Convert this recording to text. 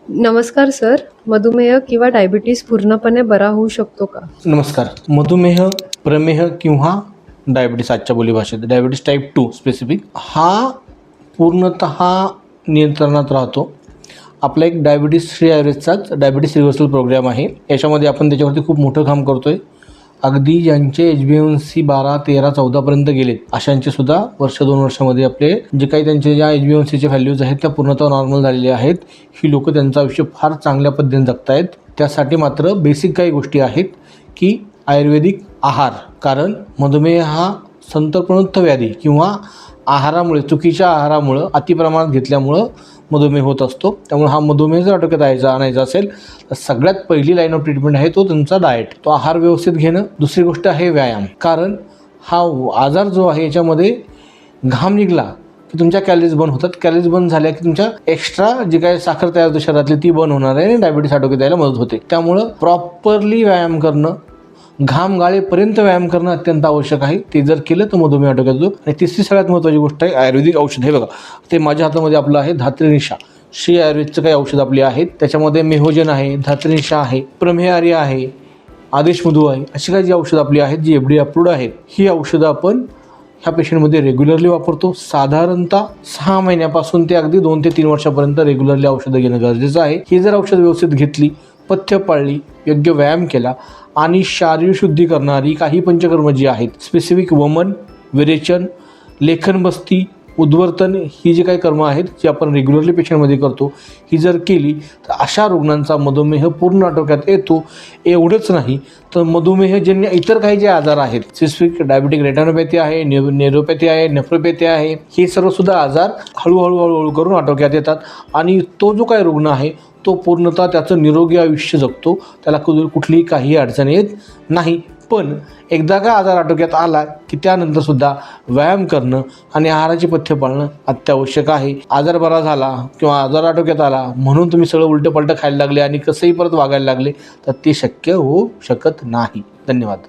नमस्कार सर, मधुमेह किंवा डायबिटीस पूर्णपणे बरा होऊ शकतो का? नमस्कार. मधुमेह, प्रमेह किंवा डायबिटीस, आजच्या बोलीभाषेत डायबिटीस टाईप 2 स्पेसिफिक, हा पूर्णतः नियंत्रणात राहतो. आपला एक डायबिटीस फ्री ॲव्हरेजचाच डायबिटीस रिव्हर्सल प्रोग्राम आहे. याच्यामध्ये आपण त्याच्यावरती खूप मोठं काम करतो आहे. अगदी ज्यांचे HbA1c 12, 13, 14पर्यंत गेलेत अशांचे सुद्धा वर्ष 2 वर्षामध्ये आपले जे काही त्यांचे ज्या HbA1cचे व्हॅल्यूज आहेत त्या पूर्णतः नॉर्मल झालेले आहेत. ही लोकं त्यांचं आयुष्य फार चांगल्या पद्धतीने जगत आहेत. त्यासाठी मात्र बेसिक काही गोष्टी आहेत की आयुर्वेदिक आहार, कारण मधुमेह हा संतर्पणोत्थ व्याधी किंवा आहारामुळे, चुकीच्या आहारामुळं, अतिप्रमाणात घेतल्यामुळं मधुमेह होत असतो. त्यामुळे हा मधुमेह जर आटोक्यात आणायचा असेल तर सगळ्यात पहिली लाईन ऑफ ट्रीटमेंट आहे तो तुमचा डाएट, तो आहार व्यवस्थित घेणं. दुसरी गोष्ट आहे व्यायाम, कारण हा आजार जो आहे याच्यामध्ये घाम निघाला की तुमच्या कॅलरीज बर्न होतात. कॅलरीज बर्न झाल्या की तुमच्या एक्स्ट्रा जी काही साखर तयार होते शरीरातली ती बर्न होणार आहे आणि डायबिटीस आटोक्यात यायला मदत होते. त्यामुळं प्रॉपरली व्यायाम करणं, घाम गाळेपर्यंत व्यायाम करणं अत्यंत आवश्यक आहे. ते जर केलं तर मधुमेह आटोक्यात येतो. आणि तिसरी सगळ्यात महत्त्वाची गोष्ट आहे आयुर्वेदिक औषध. हे बघा, ते माझ्या हातामध्ये आपलं आहे धात्रीनिशा. श्री आयुर्वेदचं काही औषध आपली आहेत, त्याच्यामध्ये मेहोजन आहे, धात्रीनिशा आहे, प्रमेहारी आहे, आदेश मधू आहे, अशी काही जी औषधं आपली आहेत जी FDA अप्रूव्ड आहेत. ही औषधं आपण ह्या पेशंटमध्ये रेग्युलरली वापरतो. साधारणतः 6 महिन्यापासून ते अगदी 2 ते 3 वर्षापर्यंत रेग्युलरली औषधं घेणं गरजेचं आहे. ही जर औषध व्यवस्थित घेतली, पथ्य पाळली, योग्य व्यायाम केला आणि शारीर शुद्धी करणारी काही पंचकर्म जी आहेत, स्पेसिफिक वमन, विरेचन, लेखन बस्ती, उद्वर्तन, ही जी काही कर्म आहेत जी आपण रेग्युलरली पेशंटमध्ये करतो, ही जर केली तर अशा रुग्णांचा मधुमेह पूर्ण आटोक्यात येतो. एवढंच नाही तर मधुमेहजन्य इतर काही जे आजार आहेत, स्पेसिफिक डायबिटिक रेटिनोपॅथी आहे, न्यूरोपॅथी आहे, नेफ्रोपॅथी आहे, हे सर्वसुद्धा आजार हळूहळू करून आटोक्यात येतात. आणि तो जो काही रुग्ण आहे तो पूर्णतः त्याचं निरोगी आयुष्य जगतो. त्याला कुठलीही काही अडचण येत नाही. पण एकदा का आजार आटोक्यात आला की त्यानंतरसुद्धा व्यायाम करणं आणि आहाराची पथ्य पाळणं अत्यावश्यक आहे. आजार बरा झाला किंवा आजार आटोक्यात आला म्हणून तुम्ही सगळं उलटं पलटं खायला लागले आणि कसंही परत वागायला लागले तर ते शक्य होऊ शकत नाही. धन्यवाद.